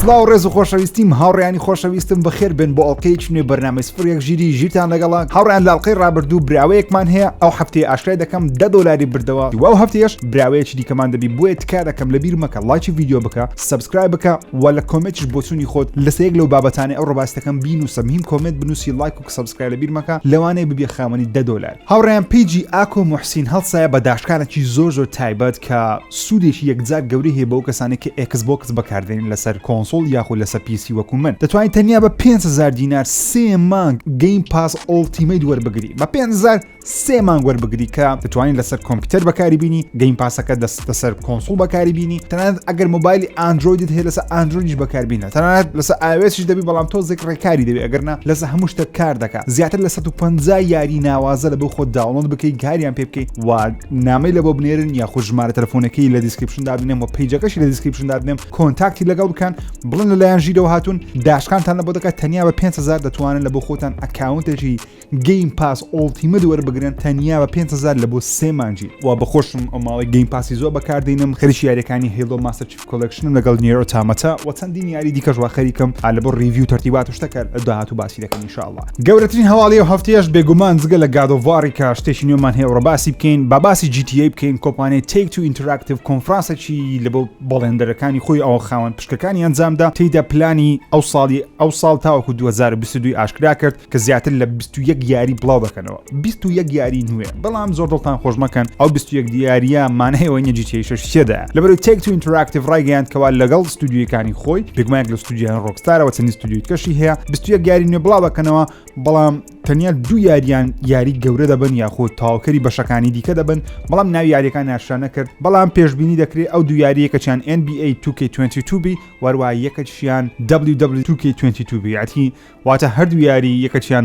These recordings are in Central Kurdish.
سلااو ڕێز و خۆشەویستیم هاوڕێیانی خۆشەویستم بەخێر بن بۆ ئەڵلقەیەکی نوێ بەرنامەی سفرێک ژیری ژیرتان لەگەڵا هاوڕێیان لە ئەڵلقەی ڕابردوو براوەیەکمان هەیە ئەو هەفتەیە ئاشکرای دەکەم $10 بردەوە دوای هەفتەیەش براوەیەکی دیکەمان دەبی بۆیە تکا دەکەم لەبیر مەکە لایکی ڤیدیۆ بکە سبسکرایب بکە و لە کۆمنتیش بۆ چوونی خۆت لەسەیەک لەو بابەتانەی ئەو ڕۆباستەکەم بینوسە مهم کۆمنت بنووسی لایک و سبسکرایب لەبیر مەکە لەوانەیە ببێ خاوەنی $10 هاوڕێیان پێیجی ئاکۆ موحسین هەڵسایە بە داشکانێکی زۆر تایبەت کە سوودێکی یەکجار گەورەی هەیە بە ئەو کەسانێک کە ئێکسبۆکس بەکاردێنین لەسەر کۆنسۆڵ یاخود لەسەر پیسی وەکو من دەتوانیت تەنیا بە 5,000 دینار 3 مانگ گەیمپاس ئۆڵمتیمەیت وەربگری بە 5,000 3 مانگ وەربگری کە دەتوانین لەسەر کۆمپیوتەر بەکاری بینی گەیمپاسەکە دەستە سەر کۆنسۆڵ بەکاری بینی تەنانەت ئەگەر مۆبایلی ئاندرۆیدت هەیە لەسەر ئاندرۆیدیش بەکاربینە تەنانەت لەسەر iOSش دەبی بەڵام تۆزێک ڕێکاری دەبێت ئەگەرنا لەسەر هەموو شتێک کار دەکات زیاتر لە 150 یاری ناوازە لە بۆ خۆت داوڵۆد بکەی گاریان پێ بکەیت و نامەی لە بۆ بنێرن یاخود ژمارە تەلەفۆنەکەی لە دیسکریپشندا بنێم و پەیجەکەشی لە دیسکریپشندا بنێم کۆنتاکتی لەگەڵ بکەن بڵن لەلایەن ژیرەوە هاتوون داشکانتان لە بۆ دەکات تەنیا بە 5,000 دەتوانن لە بۆ خۆتان ئەکاونتێکی گەیمپاس ئۆڵمتیمەیت وەربگرن تەنیا بە 5,000 لە بۆ 3 مانجی و بەخۆشم ئەو ماڵی گەیمپاسی زۆر بەکاردێنم خەریکی یاریەکانی هێڵۆ ماستەر چیف کۆلێکشنم لەگەڵ نیێرۆ تامەتە و چەندین یاری دیکەش وا خەریکم لە بۆ ریڤیو تەرتیبات و شتەکە داهاتوو باسی دەکەن ئینشاءالله گەورەترین هەواڵی و هەفتەیەش بێگومان جگە لە گادۆڤاری کە شتێکی نوێمان هەیە ڕەباسی بکەین با باسی GTA بکەین کۆمپانیای تێک2 ئینتراکتیڤ کۆنفرانسێکی لە بۆ بەڵێندەرەکانی خۆی ئەو خاوەن پشکەکانی ئەنجامدا تێیدا پلانی ئەو ساڵ تاوەکو 2022 ئاشکرا کرد کە زیاتر لە 21 یاری بڵاو دەکەنەوە 21 یاری نوێ بەڵام زۆر دڵتان خۆش مەکەن ئەو 21 دیاریە مانەیەوە GTA 6 لەبەرەوەی تێک2 ئینتراکتیڤ ڕایگەیاند کەوا لەگەڵ ستودیۆکانی خۆی بێگومانێک لە ستودیۆیان ڕۆکستارەوە چەندی ستودیۆی کەشی هەیە 21 یاری نوێ بڵاو دەکەنەوە بەڵام تەنیا 2 یاریان یاری گەورە دەبن یاخود تاوکەری بەشەکانی دیکە دەبن بەڵام ناوی یاریەکان ناشرا نەکرد بەڵام پێشبینی دەکرێت ئەو 2 یاریەکەچیان NBA 2K22 بی وەروە یەکەچیان WW2K22 بی یاتی واتە هەردوو یاری یەکەچیان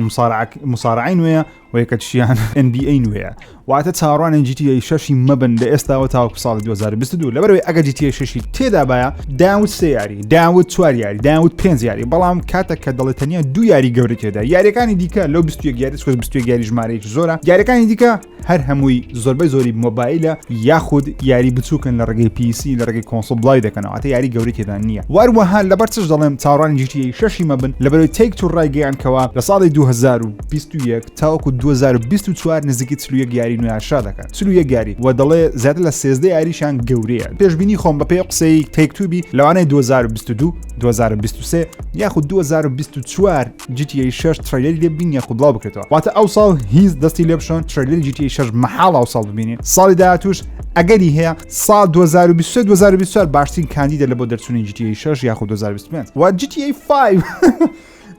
مسارعی نوێیە و یەکەچیان NBA نوێیە واتە چاڕوانێن GTA 6 مەبن لە ئێستاوە تاوەکو ساڵی 2022 لەبەرەوەی ئەگە GTA 6 تێدا باە داوت 3 یاری داوت 4 یاری داوت 5 یاری بەڵام کاتێک کە دەڵێت تەنیا 2 یاری گەورە تێدا یاریەکانی دیکە لەو 21 یاری 21 یاری ژمارەیەکی زۆرە یاریەکانی دیکە هەر هەمووی زۆربەی زۆری مۆبایلە یاخود یاری بچووکن لە ڕێگەی PC لە ڕێگەی کۆنسۆڵ بڵاوی دەکەنەوە ئەتە یاری گەورەی تێدا نییە وەروەها لەبەر چش دەڵێم چاڕوانی GTA 6 مەبن لەبەرەوەی تێک2 ڕایگەیاندکەوە لە ساڵی 2021 تاوەکو 2024 نزیکی 41 یاری نوێ ئاشا دەکات 41 یاری و دەڵێ زیاتر لە 13 یاریشان گەورەیە پێشبینی خۆم بە پێی قسەی تێک2 بی لەوانەیە 2022 2023 یاخود 2024 GTA 6 تریلەری لێ ببین یاخود بڵاو بکرێتەوە واتە ئەو ساڵ هیچ دەستی لێ بشۆن تریلەری GTA 6 مەحاڵ ئەو ساڵ ببینین ساڵی داهاتووش ئەگەری هەیە ساڵ 2023 باشترین کاندیدە لە بۆ دەرچوونی GTA 6 یاخود 2025 و GTA 5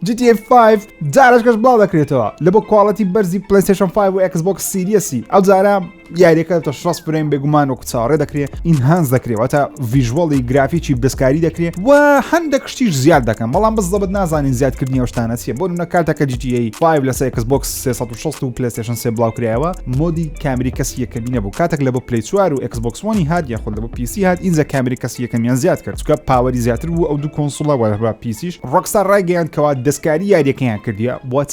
GTA 5 جارەشکەش بڵاو دەکرێتەوە لە بۆ کواڵەتی بەرزی PlayStation 5 و ئەکسبۆکس سیریەسی ئەو جارە یاریەکە تا 6 فریم بێگومان وەکو چاڕێ دەکرێت ئینهانس دەکرێت واتە ڤیژوەڵی گرافیکی بەسکاری دەکرێت و هەندێک شتیش زیاد دەکەن بەڵام بەس دەبێت نازانین زیادکردنی ئەو شتانە چییە بۆ نمونە کاتێکە GTA 5 لەسەر ئەکسبۆکس 360 و PlayStation 3 بڵاو کرایەوە مۆدی کامێری کەسی یەکەمی نەبوو کاتێک لە بۆ Play 4 و ئەکسبۆکس 1 هات یاخود لە بۆ PC هات ئینجا کامێری کەسی یەکەمیان زیاد کرد چونکە پاوەری زیاتر بوو ئەو دوو کۆنسۆڵە و PCش ڕۆکستار ڕایگەیاندکەوە دەستکاری یاریەکەیان کردیە بۆ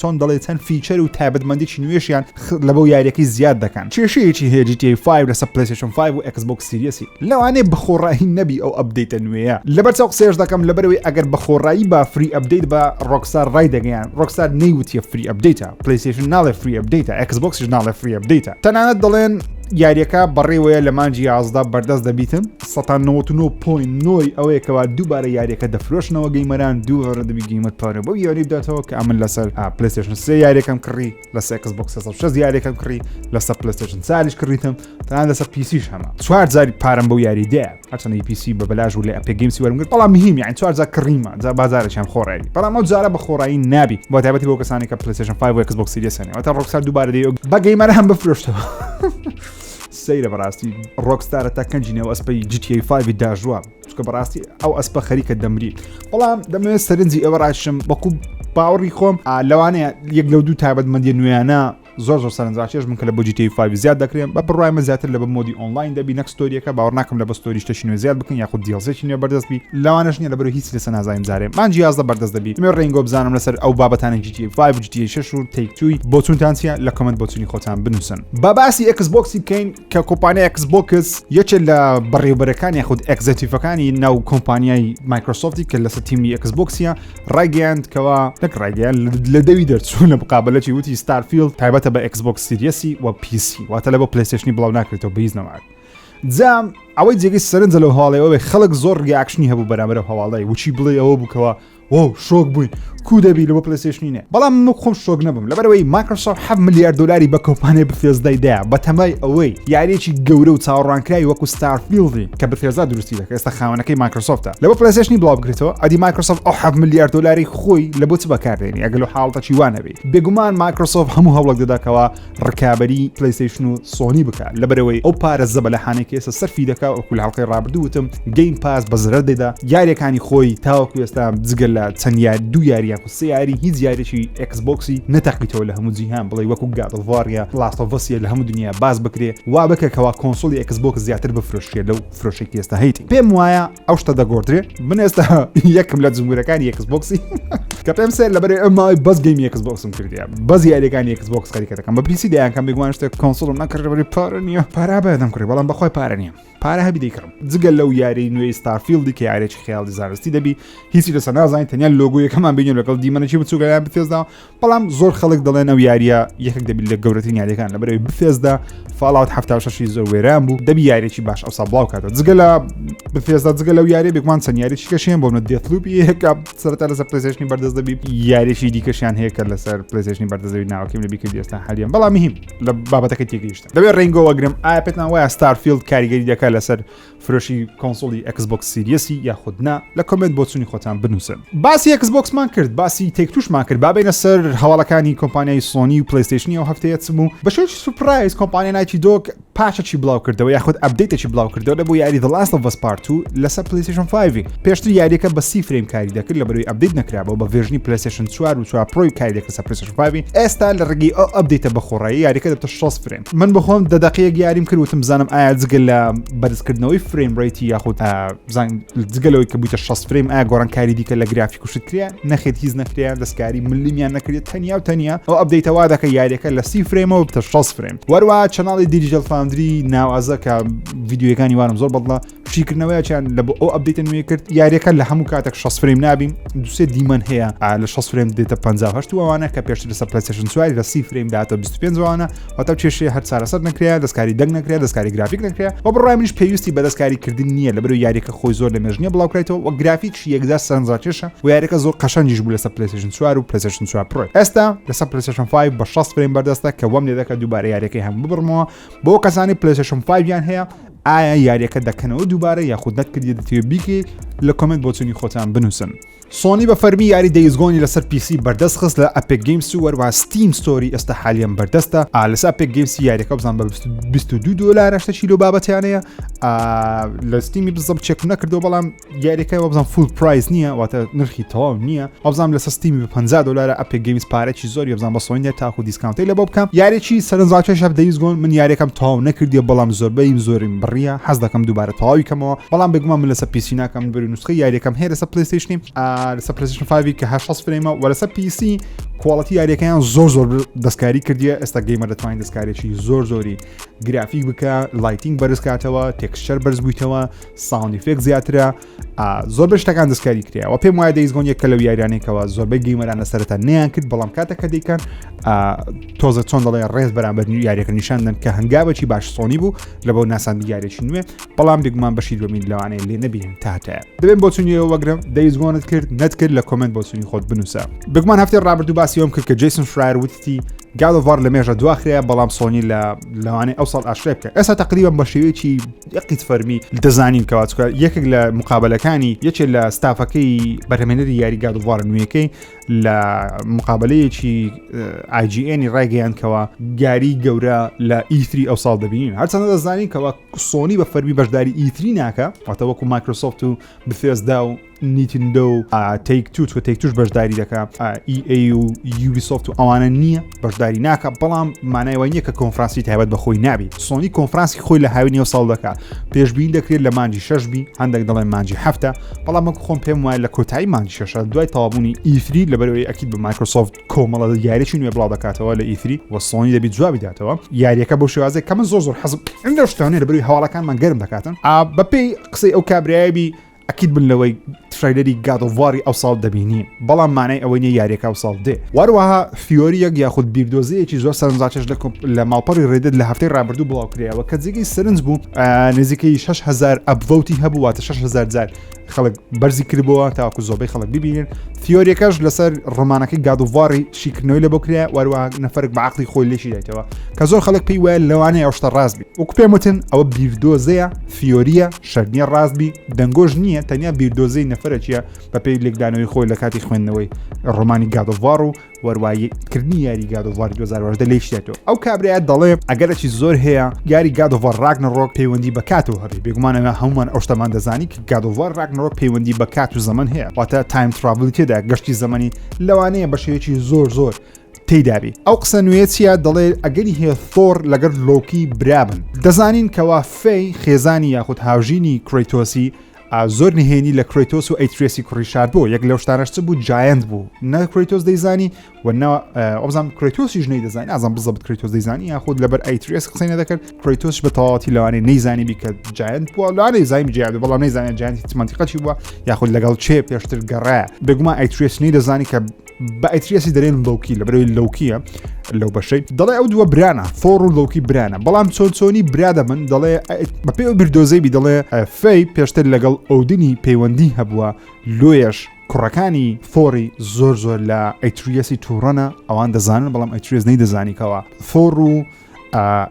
چۆن دەڵێت چەند فیچەر و تایبەتمەندێکی نوێشیان لە بۆ یاریەکەی زیاد دەکەن چێشەیەکی هەیە GTA 5 لەسەر PlayStation 5 و ئەکسبۆکس سیریەسی لەوانەیە بەخۆڕایی نەبی ئەو ئەپدەیتە نوێیە لەبەر چاو قسەیەش دەکەم لەبەرەوەی ئەگەر بەخۆڕایی با فری ئەپدەیت بە ڕۆکستار ڕای دەگەیان ڕۆکستار نەیوتیە فری ئەپدەیتە PlayStation ناڵێ فری ئەپدەیتە ئەکسبۆکسش ناڵێ فری ئەپدەیتە تەنانەت دەڵێن یاریەکە بەڕێوەیە لە مانجی 11 بەردەست دەبیتن 99.9 ئەوەیەکەوە دووبارە یاریەکە دەفرۆشنەوە گەیمەران دووبارە دەبی گەیمەت پارە بەو یاری بداتەوە کە ئەمن لەسەر PlayStation 3 یاریەکەم کڕی لەسەر Xbox 360 یاریەکەم کڕی لەسەر PlayStation 4 کڕیتم تەنانەت لەسەر PCش هەمە 4 جاری پارەم بەو یاری دەیە هەرچەندە PC بە بەلاژ و لە ئەپێک گەیمسی وەرمگرت بەڵام مهم یعنی 4 جار کڕیمە جا بازارێکیان خۆڕایی بەڵام ئەو جارە بەخۆڕایی نابی بۆ تایبەتی بۆ کەسانی کە PlayStation 5 و Xbox Series هەنێ واتە ڕۆکستار دووبارە دەیە بە گەیمەرە هەم بفرۆشتەوە سەیرە بەڕاستی ڕۆکستارە تا کەنجینەوە ئەسپەی GTA 5 داژوە چکە بەڕاستی ئەو ئەسپە خەریکە دەمری بەڵام دەمەوێت سەرنجی ئەوە ڕاشم بەکو باوەڕی خۆم لەوانەیە یەک لەو دوو تایبەتمەندی نوێیانە زۆر سەرنجڕاکێش من کە لە بۆ GTA 5 زیاد دەکرێن بە بڕایمە زیاتر لە بە مۆدی ئۆنلاین دەبی نەک ستۆریەکە باوەڕ ناکەم لە بە ستۆری شتێکی نوێ زیاد بکەن یاخود دیڵزێکی نوێ بەردەست بی لەوانەش نییە لەبەرەوەی هیچ لەسەر نازانین جارێ مان جیاز بەردەست دەبی مێ ڕێنگۆ بزانم لەسەر ئەو بابەتانە GTA 5 GTA 6 و تێکتوی بۆ چونتان چیە لە کۆمنت بۆ چونی خۆتان بنووسن با باسی ئێکسبۆکسی بکەین کە کۆمپانیای ئێکسبۆکس یەکێک لە بەڕێوەبەرەکانی یاخود ئەگزەکتیڤەکانی ناو کۆمپانیای مایکرۆسۆفتی کە لەسەر تیمی ئێکسبۆکسیە ڕایگەیاند کەوا نەک ڕایگەیان لە دەوی دەرچوون لە مقابلەتی وتی ستارفیلد تایبەتە بە ئێکسبۆکس سیریەسی و PC واتە لە بۆ پلەیستێشنی بڵاو ناکرێتەوە بە هیچ نەماک جام ئەوەی جێگەی سەرنجە لەو هەواڵەیەوە خەڵک زۆر ریاکشنی هەبوو بەرامبەر هەواڵەی وچی بڵێ ئەوە بووکەوە وەو شۆک بووین کو دەبی لەوە پلەیستێشنی نێ بەڵام من خۆم شۆک نەبووم لەبەرەوەی مایکرۆسۆفت 7 ملیارد دلاری بە کۆمپانیای بەفێزدای دایە بە تەمای ئەوەی یاریەکی گەورە و چاوەڕوانکراوی وەکو ستارفیلدی کە بەفێزدا دروستی دەکات ئێستا خاوەنەکەی مایکرۆسۆفتە لەوە پلەیستێشنی بڵاو بکرێتەوە ئەدی مایکرۆسۆفت ئەو 7 ملیارد دلاری خۆی لە بۆ چ بەکاردێنی ئەگەر لەو حاڵەتەی وانەبێ بێگومان مایکرۆسۆفت هەموو هەوڵێک دەداکەوە ڕکابەری پلەیستێشن و سۆنی بکات لەبەرەوەی ئەو پارە زەبە لە حانێکی ئێستا سەرفی دەکات وەکو لە حەڵقەی ڕابردووتم گەیمپاس بە زرە دەدا یاریەکانی خۆی تاوەکو ئێستا جگە لە چەند یار دوو یاریان و سێ یاری هیچ یاریێکی ئەکسبۆکسی نەتەقیتەوە لە هەموو جیهان بڵێ وەکو گادڵڤاریا لاست لە هەموو دنیا باز بکرێ وا بکە کەوا کۆنسۆلی ئەکسبۆکس زیاتر بفرۆشێ لەو فرۆشێکی ئێستا هەیتی پێم وایە ئەو شتە دەگۆڕدرێ من ئێستا یەکم لە جمهورەکانی ئەکسبۆکسی کە پێم سێ لەبەرێ ئەمای بەس گەیمی ئەکسبۆکسم کردیا بەس یاریەکانی ئەکسبۆکس خەریکە دەکەم بە پیسی دەیانکەم بێگومان شتێک کۆنسۆڵم نەکرد لەبەری پارە نییە پارا بەدەم کڕی بەڵام بەخۆی پارە نییە پارە هەبی دەیکڕم جگەل لەو یاری نوێی ستارفیلدی کە یارێکی خەیاڵی زارستی دەبی هیچی لەسەر نازانین تەنیا لۆگۆیەکەمان بینین لەگەڵ دیمەنێکی بچووکەیان بفێزدا بەڵام زۆر خەڵک دەڵێن ئەو یاریە یەکێک دەبی لە گەورەترین یاریەکان لەبەرەوەی بفێزدا فاڵاوت 76 زۆر وێران بوو دەبی یاریێکی باش ئەوسا بڵاو کاتەوە جگە لە بفێزدا جگە لەو یاری بێگومان چەند یاریێکی کەشیان بۆ دێتلوپی هەیە سەرەتا لەسەر پلەیستێشنی بەردەست دەبی یاریێکی دیکەشیان هەیە کە لەسەر پلەیستێشنی بەردەست ناوەکەم لەبی کردی ئێستا حالیان بەڵام مهم لە بابەتەکەی تێگەیشتن دەبێت ڕێنگۆ وەگرم ئایا پێتان وایە ستارفیلد کاریگەری دەکات لەسەر فرۆشی کۆنسۆلی ئەکسبۆکس سیریەسی یاخود نا لە کۆمنت بۆ چونی خۆتان بنووسن باسی ئەکسبۆکسمان کرد باسی تێکتوشمان کرد بابێنە سەر هەواڵەکانی کۆمپانیای سۆنی و پلەیستێشنی ئەو هەفتەیە چ بوو بەشێکی سوپرایز کۆمپانیای نایتی دۆک پاشەکی بڵاو کردەوە یاخود ئەپدەیتێکی بڵاو کردەوە لە بۆ یاری لاست پارت 2 لەسەر پلەیستێشن 5 پێشتر یاریەکە بە 30 فریم کاری دەکرد لەبەرەوەی ئەپدەیت نەکرابەوە بە ڤێرژنی پلەیستێشن 4 و 4 پرۆی کاری دەکرد لەسەر پلەیستێشن 5 ئێستا لە ڕێگەی ئەو ئەپدەیتە بەخۆڕایی یاریەکە دەبێتە 6 فریم من بخۆم دەدەقەیەک یاریم کرد وتم بزانم ئایا جگە لە بەرزکردنەوەی فریم ڕێیتی یاخود جگەلەوەی کە بوویتە 6 فریم ئایا گۆڕانکاری دیکە لە گرافیک وشت کریا نەخێت هیچ نەکرێ دەستکاری ملیمیان نەکرێت تەنیا و تەنیا ئەو ئەپدەیتەوە دەکە یاریەکە لە 30 فرێمەوە بتە 6 فریم وەروە چەناڵی دیجیتال فاوندری ناوازە کە ڤیدیۆیەکانی وانم زۆر بەدڵە شیکردنەوەیان لە بۆ ئەو ئەپدەیتە نوێ کرد یاریەکە لە هەموو کاتێک 6 فریم نابین دوسێ دیمەن هەیە لە 6 فریم دێتە 58 وانە کە پێشتر لەسەر پلەیستێشن 4 لە 30 فریم داتە 25 وانە واتە چێشەیە هەر چارەسەر نەکرێ دەستکاری دەنگ نەکرێ دەستکاری گرافیک نەکرێ و بڕای منیش پێویستی بە دەستکاری کردن نییە لەبەرەوەی یاریەکە خۆی زۆر لە مێژنیە بڵاو کڕێتەوە و گرافیکش یەکجار سەرنجڕاکێشە و یاریەکە زۆر قەشەنجیش بوو لەسەر پلەیستێشن 4 و پلەیستێشن 4 پرۆ ئێستا لەسەر پلەیستێشن 5 بە 6 فریم بەردەستە کە وەم لێ دەکات دووبارە یاریەکەی هەم ببڕمەوە بۆ کەسانی پلەیستێشن 5 یان هەیە ئایا یاریەکە دەکەنەوە دووبارە یاخود نەتکردی دەتوێت بیکەیت لە کۆمنت بۆ چونی خۆتان بنووسن سۆنی بە فەرمی یاری دەیزگۆنی لەسەر PC بەردەست خست لە ئەپێک گەیمس و وەروە ستیم ستۆری ئێستا حالیان بەردەستە لەسەر ئەپێک گەیمسی یاریەکە بزان بە 22 دلار 8 کیلۆ بابەتیانەیە لە ستیمی بزەم چێک نەکردەوە بەڵام یاریەکەی بزان فول پرایس نییە واتە نرخی تەواو نییە بزانام لەسەر ستیمی بە 50 دلار ئەپێک گەیمس پارێکی زۆری بزان بە سۆنی تاکو دیسکاونتی لە بۆ بکەم یاریی سەرنجڕاکێش دەیزگۆن من یاریەکەم تەواو نەکردیە بەڵام زۆربەی زۆریم بڕیە حەز دەکەم دووبارە تەواوی کەمەوە بەڵام بێگومان من لەسەر PC ناکەم بەری نوسخەی یاریەکەم هەیە لەسەر پلەیستێشنی لەسەر پلەیستێشن 5 کە 6 فرێمە و لەسەر PC کواڵەتی یاریەکەیان زۆر دەستکاری کردیە ئێستا گەیمەر دەتوانین دەستکارێکی زۆری گرافیک بکە لایتینگ بەرز کاتەوە تێکسچەر بەرز بوویتەوە ساوند ئیفێکت زیاترە زۆر شتەکان دەستکاری کرێ و پێم وایە دەیزگۆن یەکە لەو یاریانێکەوە زۆربەی گەیمەرانە سەرەتا نەیان کرد بەڵام کاتێککە دەیکەن تۆزە چۆن دەڵێن ڕێز بەرامبەر یاریەکە نیشاندن کە هەنگاوێکی باش سۆنی بوو لە بۆ ناساندی یاریێکی نوێ بەڵام بێگومان بەشی دومین لەوانەیە لێ نەبینن تاتە دەبێن بۆ چونیەوە وەگرم دەیزگۆنت کرد نەتکرد لە کۆمنت بۆ چونی خۆت بنووسە بێگومان هەفتەی ڕابردوو باسی ئەوم کرد کە جیسن شرایر وتی گادۆڤار لە مێژە دواخرەیە بەڵام سۆنی لە لەوانەیە ئەو ساڵ ئاشرێ بکە ئێستا تقریبا بە شێوەیەکی یەقیت فەرمی دەزانین کەواتکە یەکێک لە مقابلەکانی یەکێک لە ستافەکەی بەرهەمێنەری یاری گادۆڤار نوێیەکەی لە مقابلەیەکی IGN ڕایگەیاندکەوە گاری گەورە لە E3 ئەو ساڵ دەبینین هەرچەندە دەزانین کەەوە سۆنی بە فەرمی بەشداری E3 ناکە واتە وەکو مایکرۆسۆفت و بثێزدا و نیتندۆ تێک توش بەشداری دەکات EA و یوبیسۆفت و ئەوانە نییە بەشداری ناکە بەڵام مانایەوە نییە کە کۆنفرانسی تایبەت بەخۆی نابی سۆنی کۆنفرانسی خۆی لە هاوی نێو ساڵ دەکات پێشبین دەکرێت لە مانجی 6 بی هەندێک دەڵێن مانجی 7 بەڵام خۆم پێم وایە لە کۆتایی مانجی 6 دوای تەوابوونی ئیفری لەبەرەوەی ئەکید بە مایکرۆسۆفت کۆمەڵە یاریی نوێ بڵاو دەکاتەوە لە ئیفری و سۆنی دەبی جوابی داتەوە یاریەکە بۆ شێوازێک کە من زۆر حەزم ئەم شتانێ لەبەروی هەواڵەکانمان گەرم دەکاتن بەپێی قسەی ئەو کابرایبی ئەکید بن لەوەی ترایلەری گادۆڤاری ئەو ساڵ دەبینی بەڵام مانای ئەوەی نیە یاریەکە ئەو ساڵ دێ وەروەها فیۆریەک یاخود بیردۆزەیەکی زۆر سەرنجاکێش لە ماڵپەڕی ڕێدت لە هەفتەی ڕابردوو بڵاو کرایەوە کە جێگەی سەرنج بوو نزیکەی 6,000 ئەپڤۆتی هەبوو واتە 6,000 جار خەڵک بەرزی کردبووە تاوەکو زۆربەی خەڵک ببینن فیۆریەکەش لەسەر ڕۆمانەکەی گادۆڤاری شیکردنەوەی لە بۆ کرایە وەروەها نەفەرێک بە عەقڵی خۆی لێشی دایتەوە کە زۆر خەڵک پێی وایە لەوانەیە ئەو شتە ڕاست بی وەکو پێم وتن ئەوە بیردۆزەیە فیۆریە شەرنیە ڕاست بی دەنگۆژ نییە تەنیا بیردۆزەی نەفەرەکیە بەپێی لێکدانەوەی خۆی لە کاتی خوێندنەوەی ڕۆمانی گادۆڤار و وەرواییکردنی یاری گادۆڤاری 2010 لێشتێتەوە ئەو کابرایە دەڵێ ئەگەرەکی زۆر هەیە یاری گادۆڤار راگنەڕۆک پەیوەندی بە کاتەوە هەبێ بێگومانەوە هەمومان ئەو شتەمان دەزانی کە گادۆڤار راگنەڕۆک پەیوەندی بە کات و زەمن هەیە واتە تایم تراڤڵ تێدا گەشتی زەمەنی لەوانەیە بە شێوەیەکی زۆر تێدابی ئەو قسە نوێ چیە دەڵێ ئەگەری هەیە ثۆر لەگەر لۆکی برابن دەزانین کەوا فەی خێزانی یاخود هاوژینی کرۆیتۆسی زۆر نهێنی لە کرۆیتۆس و ئەیترێسی کوڕیشار بوو یەک لەو شتانەش بوو جایەنت بوو نە کرۆیتۆس دەیزانی و ئەوزان کرۆیتۆسیش نەیدەزانی ئازان بزەبت کرۆیتۆس دەیزانی یاخود لەبەر ئەیترێس قسەی نەدەکرد کرۆیتۆس بە تەواوەتی لەوانەیە نەیزانی بی کە جایەنت بووە لەوانەیە زانی جیاد بەڵام نەیزانێت جایەنتی هیچ مەنتیقەتی بووە یاخود لەگەڵ چێ پێشتر گەڕایە بێگومان ئەیترێس نەیدەزانی کە بە ئەیترێسی دەرێن لۆکی لەبەرەوەی لۆکیە لەو بەشەی دەڵێ ئەو دووە برانە فۆر و لۆکی برانە بەڵام چۆنی برادە من دەڵێ بەپێ ئەو بردۆزەیبی دەڵێ فەی پێشتر لەگەڵ ئۆدنی پەیوەندی هەبووە لۆیەش کوڕەکانی فۆری زۆر لە ئەیتریەسی تووڕەنە ئەوان دەزانن بەڵام ئەیتریێز نەیدەزانیکەوە فۆر و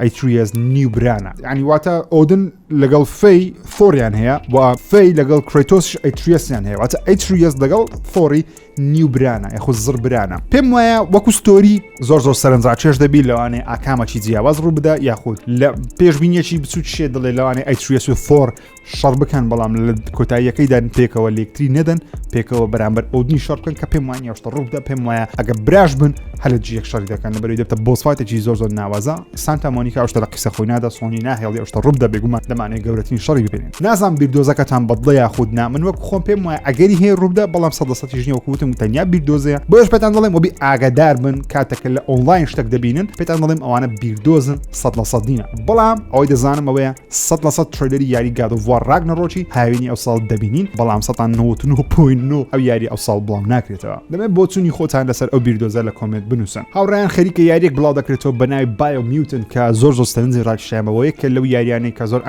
ئەیتریێز نیو برانە ینی واتە ئۆدن لەگەڵ فەی فۆریان هەیە و فەی لەگەڵ کرۆیتۆسش ئەیتریێسیان هەیە واتە ئەیتریێز لەگەڵ فۆری نیو برانە یاخود زڕ برانە پێم وایە وەکو ستۆری زۆر سەرنجڕاکێش دەبی لەوانێ ئاکامەکی جیاواز ڕوو بدە یاخود لە پێشبینیەکی بچوت شێ دەڵێ لەوانێ ئەیتریێس و فۆر شەڕ بکەن بەڵام لە کۆتاییەکەیدان پێکەوە لێکتری نەدەن پێکەوە بەرامبەر ئەودنی شەڕ بکەن کە پێم وایە شتە ڕوو بدە پێم وایە ئەگە براش بن هەلە جیەک شەڕی دەکەن لەبەرەوەی دەبتە بۆسفاتێکی زۆر ناوازە سانتا مۆنیکا ئەو شتە لە قسە خۆی نادا سۆنی ناهێڵی ئەو شتە ڕوو بدە بێگومان دەمانێت گەورەترین شەڕی ببینین نازانم بیردۆزەکەتان بەدڵە یاخود نا من وەکو خۆم پێم وایە ئەگەری هەیە ڕوو بدە بەڵام 100% نییە وەکو وتم تەنیا بیردۆزەیە بۆش پێتان دەڵێم وەبی ئاگادار بن کاتێکە لە ئۆنلاین شتێک دەبینن پێتان دەڵێم ئەوانە بیردۆزن 100% نینە بەڵام ئەوەی دەزانم ئەوەیە 100% ترێلەری یاری گادۆڤار راگنەڕۆکی هاوینی ئەو ساڵ دەبینین بەڵام 99.9 ئەو یاری ئەو ساڵ بڵاو ناکرێتەوە دەمێت بۆ چوونی خۆتان لەسەر ئەو بیردۆزە لە کۆمنت بنووسن هاوڕێیان خەریکە یاریەک بڵاو دەکرێتەوە بە ناوی بایۆمیوتن کە زۆر سەرنجی ڕاکێشایەوەیە کە لەو یاریانەی کە زۆر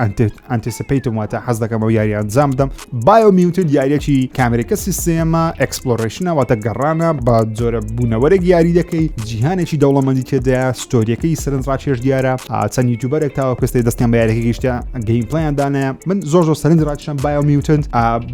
ئەنتیسپەیتم واتە حەز دەکەم ئەو یاری ئەنجام بدەم بایۆمیوتن یاریەکی کامێرەکە سیستێمە ئەکسپلۆڕیشنە واتە گەڕانە بە جۆرە بوونەوەرێک یاری دەکەی جیهانێکی دەوڵەمەندی تێدایە ستۆریەکەی سەرنجڕاکێش دیارە چەند یوتیوبەرێک تاوە کەستەی دەستیان بە یاریەکە گەیشتە گەیمپڵیان دانایە من زۆر سەرنج ڕاکێشم بایۆمیوتن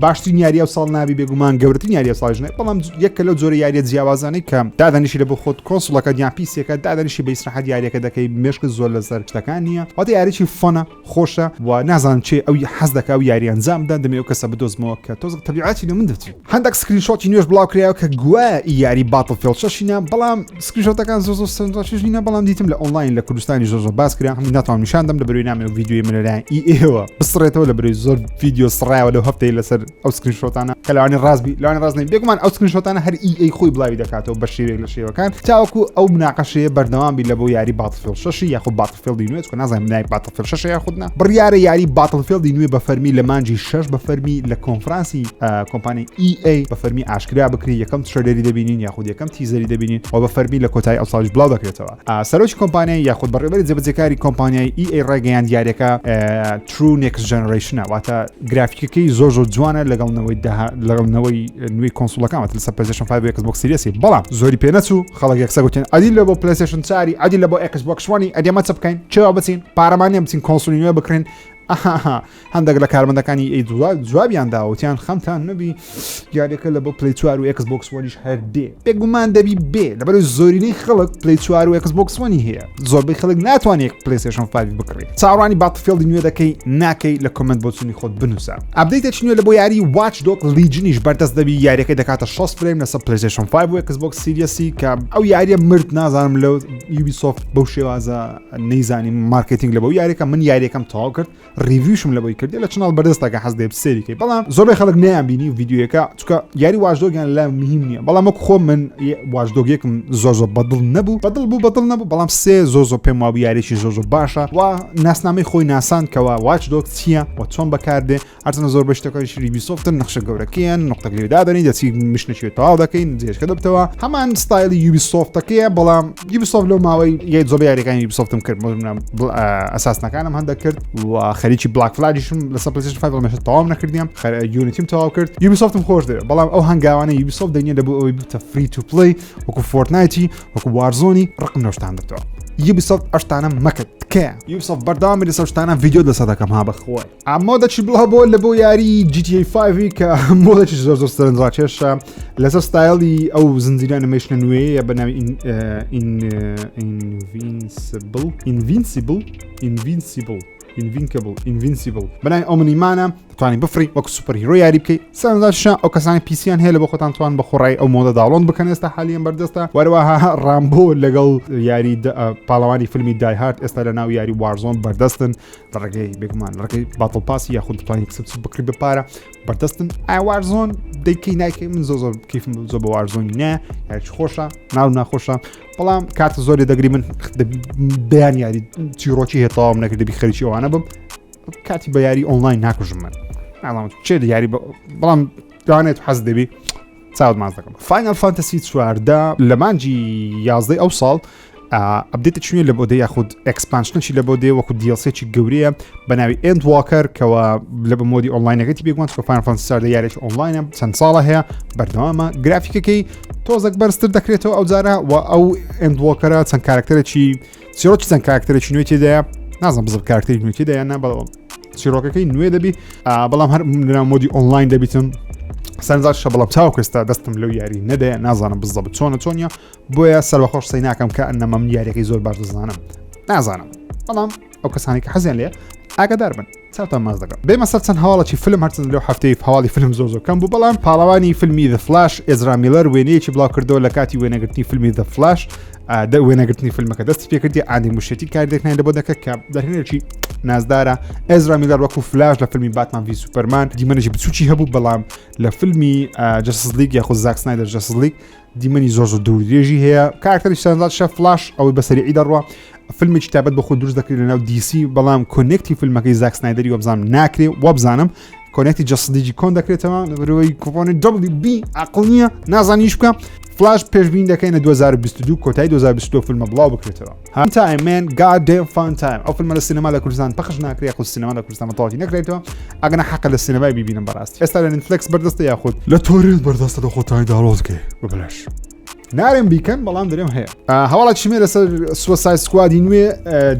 باشترین یاری ئەو ساڵ نابی بێگومان گەورەترین یاری ئەو ساڵژنێ بەڵام یەکە لەو جۆرە یاریە جیاوازانەی کە دادانیشی لە بۆ خۆت کۆنسڵەکە یان پیسێکە دادانیشی بە ئیسراحەت یاریەکە دەکەی مێشک زۆر لەسەر شتەکان نییە واتە یاریی فۆنە خۆشە و نازان چێ ئەو حەز دەکا و یاری ئەنجام بدەن دەمێ ئەو کەسە بدۆزمەوە کە تۆزە تەبیعەتی لە من دەچێت هەندێک سکرینشۆتی نوێش بڵاو کرایەوە کە گوایە یاری باتڵفیلد 6 بەڵام سکرینشۆتەکان زۆر سەرنجڕاکێش نینە بەڵام دیتم لە ئۆنلاین لە کوردستانی زۆر باس کرا هەموو ناتوانم نیشاندەم لەبەرەوەی نامێ ڤیدیۆی من لەلایەن ئێوە بسڕێتەوە لەبەرەوەی زۆر ڤیدیۆ سڕایەوە لەو هەفتەی لەسەر ئەو سکرینشۆتانە کە لەوانێ ڕاستبی لەوانێ ڕاست نین بێگومان ئەو سکرینشۆتانە هەر ئێ خۆی بڵاوی دەکاتەوە بە شێوەیەک لە شێوەکان تاوەکو ئەو مناقەشەیە بەردەوام بی لە بۆ یاری باتڵفیلد 6 یاخود باتڵفیلدی نوێ چکە نازانم نای باتڵفیلد 6 یاخودنا بڕیارە یاری باتڵفیلدی نوێ بە فەرمی لە مانجی 6 بە فەرمی لە کۆنفرانسی کۆمپانیای EA بە فەرمی ئاشکرا بکری یەکەم ترێلەری دەبینین یاخود یەکەم تیزەری دەبینین و بە فەرمی لە کۆتایی ئەو ساڵش بڵاو دەکرێتەوە سەرۆکی کۆمپانیای یاخود بەڕێوەبەری جێبەجێکاری کۆمپانیای EA ڕێگەیان دیارەکە True Next Generation واتە گرافیکەکەی زۆر جوانە لەگەڵنەوەی نوێی کۆنسۆڵەکان لەسەر PlayStation 5 و ئێکسبۆکس سیریسی بەڵام زۆری پێ نەچوو خەڵک یەکسە گوتن ئەدی لە بۆ PlayStation 4 ئەدی لە بۆ ئێکسبۆکس 1 ئەدێمە چ بکەین چێوە بچین پارەمانیە بچین کۆنسۆلی نوێ بکڕین هەندێک لە کارمەندەکانی جوابیان داوتیان خەمتان نەبی یاریەکە لە بۆ پلی 4 و ئێکسبۆکس وەنیش هەردێ بێگومان دەبی بێ لەبەرەوەی زۆرینەی خەڵک پلی 4 و ئێکسبۆکس وەنی هەیە زۆربەی خەڵک ناتوانێت پلیستیشن 5 بکڕێت چاوەڕوانی باتفیلدی نوێ دەکەی ناکەی لە کۆمنت بۆچوونی خۆت بنووسە ئەپدەیتێکی نوێ لە بۆ یاری واچ دۆگ لیجنیش بەردەست دەبی یاریەکەی دەکاتە 6 فریم لەسەر پلیستیشن 5 و ئێکسبۆکس سیریەسی کە ئەو یاریە مرد نازانم لەو یوبیسۆفت بەو شێوازە نەیزانی مارکتینگ لە بۆ یاریەکە من یاریەکەم تەواو کرد ریڤیوشم لە بۆی کردی لە چناڵ بەردەستەکە حەز دێ سێریکەی بەڵام زۆربەی خەڵک نەیان بینی ڤیدیۆیەکە چونکە یاری واچ دۆگیان لە مهم نییە بەڵام وەکو خۆم من واچ دۆگێکم زۆر بەدڵ نەبوو بەدڵ نەبوو بەڵام سێ زۆر پێم وابوو یاریێکی زۆر باشە و ناسنامەی خۆی ناسان کەوا واچ دۆگ چییە و چۆن بەکاردێ هەرچەندە زۆر بەشتەکەیشی یوبیسۆفتن نەخشە گەورەکەیان نقطەگلێ دادەنی دەچی مشنەچێت تەواو دەکەین جێشکە دەبتەوە هەمان ستایلی یوبیسۆفتەکەیە بەڵام یوبیسۆفت لەو ماوەی یەک زۆر یاریەکانی یوبیسۆفتم کرد ئەساسنەکانم هەندە کرد و خەریکی بلاک فلاجیشم لەسەر پلیستیشن 5 بەڵام تەواو نەکردیم یونیتیم تەواو کرد یوبیسۆفتم خۆش دەوێت بەڵام ئەو هەنگاوانە یوبیسۆفت دەنیە لەبوو ئەوەی بتە فری تو پلی وەکو فۆرتنایتی وەکو وارزۆنی ڕقم نەشتان دەتەوە یوبیسۆفت ئەشتانە مەکرد کە یوبیسۆفت بەرداوامی لەسەر شتانە ڤیدیۆ لەسەر دەکەم ها بەخۆی ئەمە دەچی بڵاو بۆ لە بۆ یاری GTA 5 کە مۆدەکی زۆر سەرنجڕاکێشە لەسەر ستایلی ئەو زنجیرە ئەنیمەیشنە نوێیە بەناوی Invincible بەناوی Omni-Man توانین بفری وەکو سوپەر هیرۆ یاری بکەیت سەرنجڕاکێشە ئەو کەسانی پیسیان هەیە لە بۆ خۆتان توان بە خۆڕایی ئەو مۆدە داڵۆن بکەن ئێستا حالیان بەردەستە وەروەها ڕامبۆ لەگەڵ یاری پاڵەوانی فیلمی دای هارد ئێستا لە ناو یاری وارزۆن بەردەستن لە ڕێگەی بێگومان لە ڕێگەی باتڵ پاسی یاخود دەتوانین کسب بکڕی بپارە بەردەستن ئای وارزۆن دەیکەی نایکەی من زۆر کیفم زۆر بە وارزۆنی نە یاریی خۆشە ناو ناخۆشە بەڵام کاتە زۆری دەگری من بەیان یاری چیرۆکی هێتەواو نەکرد دەبی خەریکی ئەوانە بم کاتی بە یاری ئۆنلاین ناکوژم من چێ یاری بەڵام دوانێت حەز دەبی چاوت ماز دەکەم فاینال فانتەسی 14 لە مانجی 11 ئەو ساڵ ئەپدێتە چنوێ لە بۆ دێ یاخود ئەکسپانشنەی لە بۆ دێ وەکو دیڵسێکی گەورەیە بەناوی ئێند واکەر کەوە لە بە مۆدی ئۆنلاینەکەتی بێگوان چکە فاینال فانتەسی 14 یاریێکی ئۆنلاینە چەند ساڵە هەیە بەردەوامە گرافیکەکەی تۆزێک بەرزتر دەکرێتەوە ئەو جارە و ئەو ئێند واکەرە چەند کارکتەرێکی چیرۆکی چەند کارکتەرێکی نوێ تێدایە نازم بزر کارکتەری نوێ تێدایە نا بەڵام چیرۆکەکەی نوێ دەبی بەڵام هەر لە مۆدی ئۆنلاین دەبیتن سەرنجڕاکێشە بەڵام چاو کەستا دەستم لەو یاری نەدەیە نازانم بزە چۆنە بۆیە سەربەخۆش سەی ناکەم کە ئەنەمە من یاریەکەی زۆر باش دەزانم نازانم بەڵام ئەو کەسانی کە حەزیان لێ ئاگادار بن چاوتان ماز دەکەم بێمە سەر چەند هەواڵێکی فیلم هەرچەند لەو هەفتەی هەواڵی فیلم زۆر کەم بوو بەڵام پاڵەوانی فیلمی The Flash ئێزرا میلەر وێنەیەکی بڵاو کردەوە لە کاتی وێنەگرتنی فیلمی The Flash وێنەگرتنی فیلمەکە دەستی پێکردی ئادی موشێتی کاردێکنای لە بۆ دەکە کە دەرهێنێکی نازدارە ئێزرا میلەر وەکو فلاش لە فیلمی باتمان وی سوپەرمان دیمەنێکی بچوکی هەبوو بەڵام لە فیلمی جەستس لیگ یاخود زاک سنایدەر جەستس لیگ دیمەنی زۆر دوورێژی هەیە کارکتەری سەرنجڕاکێشە فلاش ئەوەی بەسەریعی دەڕوە فیلمێکی تایبەت بە خۆ دروست دەکرێت لە ناو دیسی بەڵام کۆنێکتی فیلمەکەی زاک سنایدەری وەبزانم ناکرێ وەبزانم کۆنێکتی جەستس لیگی کۆن دەکرێتەوە لەبەرەوەی کۆپۆنی WB عەقڵ نییە نازانیش بکە فلاش پێشبین دەکەین لە 2022 کۆتایی 2022 فیلمە بڵاو بکرێتەوە Omni-Man goddamn fun time ئەو فیلمە لە سینەما لە کوردستان پەخش ناکرێت یاخود سینەما لە کوردستان تەواوی نەکرێتەوە ئەگەنە حەقە لە سینەمای بیبینم بەڕاستی ئێستا لە نتفلیکس بەردەستە یاخود لە تۆرنت بەردەستە لە خۆتانی داڵۆزکەی ببلەش نارێن بیکەن بەڵام دەرێم هەیە هەواڵات چمێ لەسەر سوساید سکوادی نوێ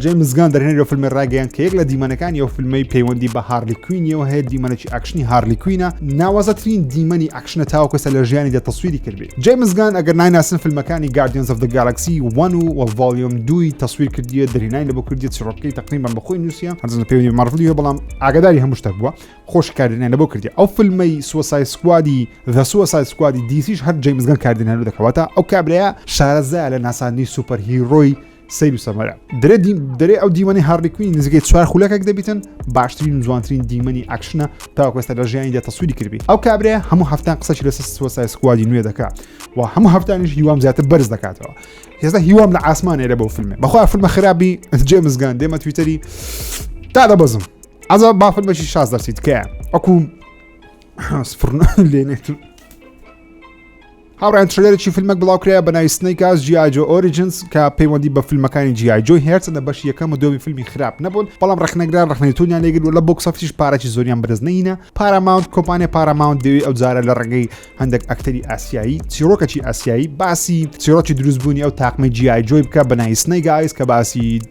جیمز گان دەرهێنێتەوە فیلمی ڕاگەیان کە یەک لە دیمەنەکانی ئەو فیلمەی پەیوەندی بە هارلی کوینیەوە هەیە دیمەنێکی ئەکشنی هارلی کوینە ناوازەترین دیمەنی ئەکشنە تاوەکەسە لە ژیانی دە تەسویری کردبێ جیمز گان ئەگەر نایناسن فیلمەکانی Guardians of the Galaxy 1 و ڤۆلیۆم 2 تەسویر کردیە دەرهێنانی لە بۆ کردیە چڕۆکەی تەقریبان بەخۆی نووسیە هەرچەندە پەیوەندی مارڤڵیە بەڵام ئاگاداری هەموو شتێک بووە خۆش کاردێنانی لە بۆ کردیە ئەو فیلمەی سوساید سکوادی The Suicide Squad دیسیش هەر جیمز گان کاردێنانی دەکەواتە ئەو کابرەیە شارەزای لە ناساندنی سوپەر هیرۆی سەیر و سەمەرە دەرێ ئەو دیمەنی هارلی کوین نزیکەی 4 خولەکێک دەبیتن باشترین جوانترین دیمەنی ئەکشنە تاوەکوێستا لە ژیانی دە تەسویری کردبی ئەو کابرەیە هەموو هەفتان قسەی لەسەر سوساید سکوادی نوێ دەکات و هەموو هەفتانیش هیوام زیاتر بەرز دەکاتەوە هێستا هیوام لە ئاسمانێرە بەو فیلمێ بەخوا فیلمە خراپی جیمز گان دێمە تویتەری تا دەبەزم ئەزا با فیلمێکی شاز دەرچیت کە ئەکو لێنێت هاوڕێن ترێلێکی فیلمێک بڵاوکرێە بە ناوی سنەیکاز جی جو ئۆریجنز کە پەیوەندی بە فیلمەکانی جی جو هێرچەندە بەشی یەکەم و دووەمی فیلمی خراپ نەبوون بەڵام ڕخنەگران ڕخنەیتونیان لێگر و لە بۆکس ئۆفیسیش پارەی زۆریان بەدەست نەهێنا پاراماونت کۆمپانیا پاراماونت دەوێت ئەو جارە لە ڕێگەی هەندێک ئەکتەری ئاسیایی چیرۆکەکی ئاسیایی باسی چیرۆکی دروستبوونی ئەو تاقمەی جی جۆی بکە بە ناوی سنەیکاز کە باسی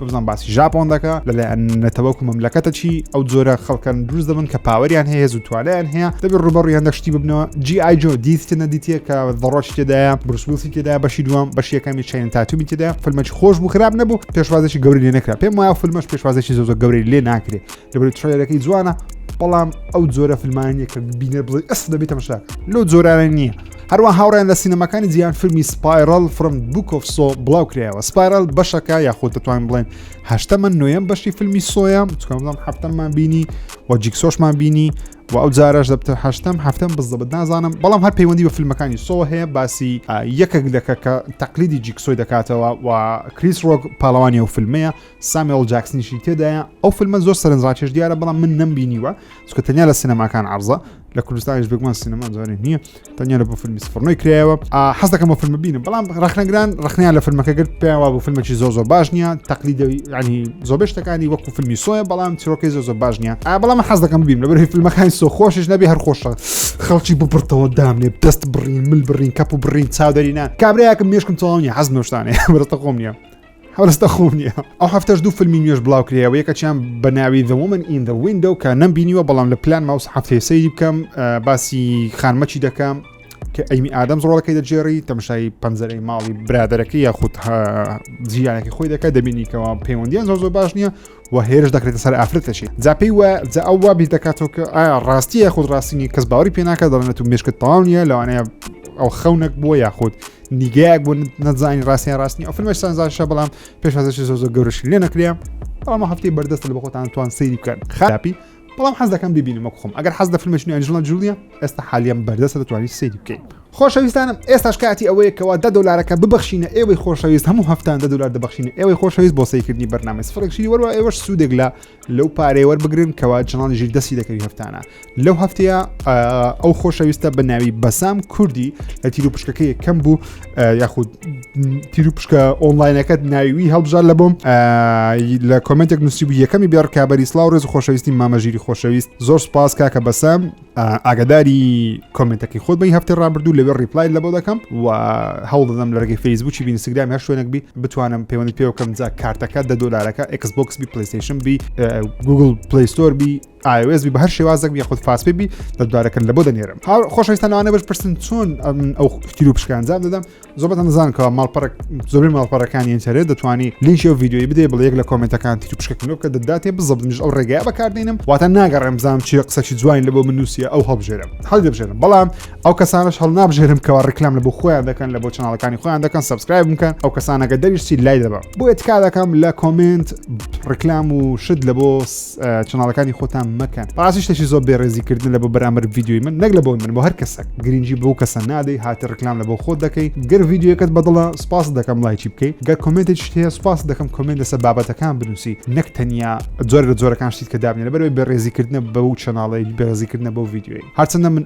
ژاپۆن دەکات لەلایەن نەتەوەکو مەملەکەتەکی ئەو جۆرە خەڵکان دروست دەبن کە پاوەریان هەیە هێز و توانایان هەیە دەبێت ڕوبەڕووی هەندێک شتی ببنەوە جی جو دیتە نەدیتە کە دەڕۆژی تێدایە بروسوسی تێدا بەشی دووەم بەشی یەکەمی چین تاتومی تێدا فیلمێکی خۆش بوو خراپ نەبوو پێشوازێکی گەوری لێ نەکرا پێم وایە فیلمەش پێشوازێکی زۆر گەورەی لێ ناکرێت لەبەر ترێلەکەی جوانە بەڵام ئەو جۆرە فیلمانیە کە بینێ بڵێ ئەس دەبێت تەماشا لەو جۆرانە نییە هەروە هاوڕێن لە سینەماکانی جیهان فیلمی سپایرال فرم بوک ئۆف سۆ بڵاو کرایەوە سپایرال بەشەکە یاخۆ دەتوانین بڵێن هەشتەمە نوێم بەشی فیلمی سۆیە چکەم هەفتەمان بینی و جیکسۆشمان بینی و ئەو جارەش دەبتە هەفتەم بزدەبت نازانم بەڵام هەر پەیوەندی بە فیلمەکانی سۆ هەیە باسی یەکێک دەکە کە تەقلیدی جیکسۆی دەکاتەوە و کریس ڕۆک پاڵەوانی ئەو فیلمەیە سامیێڵ جاکسنیشی تێدایە ئەو فیلمە زۆر سەرنجڕاکێش دیارە بەڵام من نەمبینیوە چکە تەنیا لە سینەماکان عەرزە لە کوردستانیش بگومان سینەما جوانی نییە تەنیا لە بۆ فیلمی سفرنۆی کرایەوە حەز دەکەم بۆ فیلمە بینم بەڵام ڕخنەگران ڕخنیان لە فیلمەکە گرت پێیان وا بۆ فیلمێکی زۆر باش نییە تەقلیدی ینی زۆربەی شتەکانی وەکو فیلمی سۆیە بەڵام چیرۆکەی زۆر باش نییە بەڵام حەز دەکەم ببینم لەبەر فیلمەکانی سۆ خۆشش نەبێ هەر خۆشە خەڵکی ببڕتەوە دامنێ دەست بڕین مل بڕین کەپ و بڕین چاودەرینان کابراایەکەم مێشکم تەواو نییە حەز نوشتانێ بەرەتە خۆم نییە هەوڵستا خۆم نییە ئەو هەفتەش دوو فیلمی نوێژ بڵاو کرایەوە یەکەکیان بە ناوی The Woman in the Window کە نەمبینیوە بەڵام لە پلان ماوس هەفتەی سەیری بکەم باسی خانمەچی دەکەم کە ئەیمی ئادەم ڕۆڵەکەی دەجێڕی تەماشای پەنجەرەی ماڵی برادەرەکەی یاخود جیانێکی خۆی دەکات دەبینیکەوە پەیوەندیان زۆر باش نییە و هێرش دەکرێتە سەر ئافرەتەشی جا پێی وە جا ئەو وا بیر دەکاتەوە کە ئایا ڕاستی یاخود ڕاستینی کەس باوەڕی پێ ناکات دەڵێنێت و مێشکت تەواو نییە لەوانەیە ئەو خەونێک بۆ یاخود نیگەیەک بۆ نەزانین ڕاستیان ڕاستنی ئەو فیلمەش سەرنجڕاکێشە بەڵام پێشوازێکی زۆر گەورەشی لێ نەکرێ بەڵام هەفتەی بەردەستە لە بە خۆتان توان سەیری بکەن خراپی بەڵام حەز دەکەم ببینم وەکو خۆم ئەگەر حەز لە فیلمێکی ئەنجلینا جولیە ئێستا حالیان بەردەستە دەتوانیت سەیری بکەین خۆشەویستانم ئێستاش کاتی ئەوەیە کەوا $10 ببەخشینە ئێوەی خۆشەویست هەموو هەفتان $10 دەبەخشینە ئێوەی خۆشەویست بۆ سەیکردنی بەرنامەی سفرێکشی وەرەوە ئێوەش سوودێک لە لەو پارەی وەربگرن کەوا چەناڵی ژیر دەستی دەکەوی هەفتانە لەو هەفتەیە ئەو خۆشەویستە بە ناوی بەسام کوردی لە تیر و پشکەکەی کەم بوو یاخود تیر و پشکە ئۆنلاینەکەت ناویوی هەڵبژار لە بۆم لە کۆمنتێک نووسی بوو یەکەمی بێڕ کابەری سلااو ڕێز خۆشەویستی مامەژیری خۆشەویست زۆر سپاس کاکە بەسام ئاگاداری کۆمنتەکەی خۆت بەی هەفتەی ڕابردوو لەوێ ریپلای لە بۆ دەکەم و هەوڵ دەدەم لە ڕێگەی فەیسبوکی بی ئینستاگرام هەر شوێنێک بی بتوانم پەیوەندی پێ بکەم جا کارتەکە $10 ئێکسبۆکس بی پلیستیشن بی گوگل پلی ستۆر بی iOS بی بە هەر شێوازێک بی خۆت فاستپەی بی $10 لە بۆ دەنێرم خۆشەویستانەوانە بەش پرسن چۆن ئەو تیر و پشکە ئەنجام دەدەم زۆربەتەن دەزانن کە ماڵپەڕێک زۆربەی ماڵپەڕەکانی ئینتەرنێت دەتوانی لینکی ئەو ڤیدیۆی بدەیت بڵێ یەک لە کۆمنتەکان تیر و پشکەکەنەوە بکە دەداتێ بزەبت منیش ئەو ڕێگایە بەکاردێنم واتە ناگەڕێم بزانم چی قسەی جوانی لە بۆ من نووسیە ئەو هەڵبژێرم دەبژێرم بەڵام ئەو کەسانش هەڵ نابژێرم کەوا ڕێکلام لە بۆ خۆیان دەکەن لە بۆ چەناڵەکانی خۆیان دەکەن سەبسکرایب بکەن ئەو کەسانەکە دەویستی لای دەبە بۆ ئێتکا دەکەم لە کۆمنت ڕێکلام و شت لە بۆ چەناڵەکانی خۆتان مەکەن ڕاستی شتێکی زۆر بێڕێزیکردن لە بۆ بەرامبەر ڤیدیۆی من نەک لە بۆ من بۆ هەر کەسێک گرنگی بۆ کەسە نادەی هاتە ڕێکلام لە بۆ خۆت دەکەی گەر ڤیدیۆکەت بەدڵە سپاس دەکەم لایکی بکەیت گەر کۆمنتێکی هەیە سپاس دەکەم کۆمنت لەسەر بابەتەکان بنووسی نەک تەنیا جۆرە لە جۆرەکان شتیت کە دابنێ لەبەرەوەی بێڕێزیکردنە بەو چەناڵی بێڕێزیکردنە بۆ ڤیدیۆی هەرچەندە من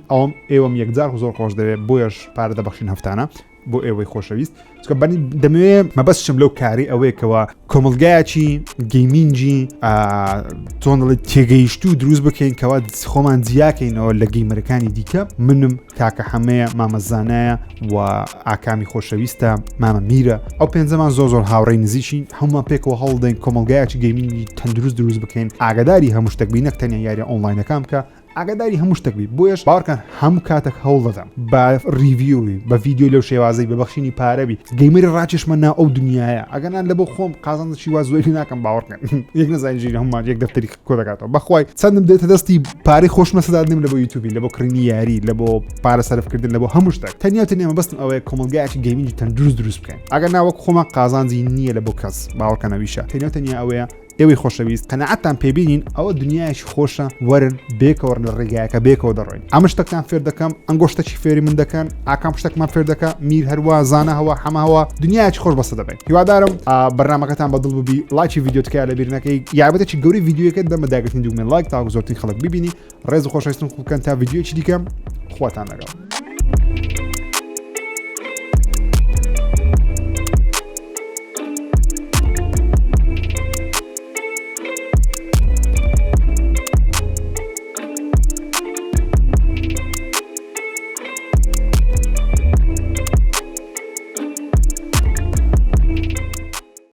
ئێوەم یەکجار زۆر خۆش دەوێت بۆیش پارە دەبەخشین هەفتانە بۆ ئێوەی خۆشەویست چکە بەنی دەمەوێت مەبەستشم لەو کاری ئەوەیەکەوە کۆمەلگایەکی گەیمینجی چۆن دەڵێت تێگەیشت و دروست بکەین کەوا خۆمان جیاکەینەوە لە گەیمەرەکانی دیکە منم کاکە حەمەیە مامەزانایە و ئاکامی خۆشەویستە مامە میرە ئەو پێنجەمان زۆر هاوڕێی نزیکین هەمومان پێکەوە هەڵدەین کۆمەلگایەکی گەیمینجی تەندروست دروست بکەین ئاگاداری هەموو شتێک بی نەک تەنیا یاریە ئۆنلاینەکان بکە ئاگاداری هەموو شتێک بی بۆیش باوەڕکەن هەموو کاتێک هەوڵ دەدەم بە ریڤیوی بە ڤیدیۆ لەو شێوازەی بەبەخشینی پارەبی گەیمەری ڕاکێشمە ناو ئەو دنیاە ئەگەنان لە بۆ خۆم قازانشی وا زۆری ناکەم باوەڕکەن یەک نەزانینژی هەمومان یەک دەفتەری کۆ دەکاتەوە بەخوای چەندم دێتە دەستی پارەی خۆشمەسەدادنم لە بۆ یوتیوبی لە بۆ کڕینی یاری لە بۆ پارە سەرفکردن لە بۆ هەموو شتێک تەنیا مەبەستم ئەوەیە کۆمەلگایەکی گەیمینجی تەندروست دروست بکەین ئەگەر ناوەک خۆمان قازانجی نییە لە بۆ کەس باوەڕکەنەویشە تەنیا ئەوەیە ئێوەی خۆشەویست قەنەعەتتان پێبینین ئەوە دنیایەکی خۆشە وەرن بێکەوە لە ڕێگایەکە بێکەوە دەڕۆین ئەمە شتێکتان فێر دەکەم ئەنگۆشتێکی فێری من دەکەن ئاکام شتێکمان فێر دەکە میر هەروە زانە هەوە هەماوە دنیایەکی خۆش بەسە دەبێت هیوادارم بەرنامەکەتان بەدڵ ببی لایکی ڤیدیۆ تکایە لە بیر نەکەی یابەتێکی گەوری ڤیدیۆەکەت دەمە داگرتنی دوگمێن لایک تا زۆرترین خەڵک ببینی ڕێز و خۆشەویستم بکەن تا ڤیدیۆکی دیکەم خواتان لەگەڵ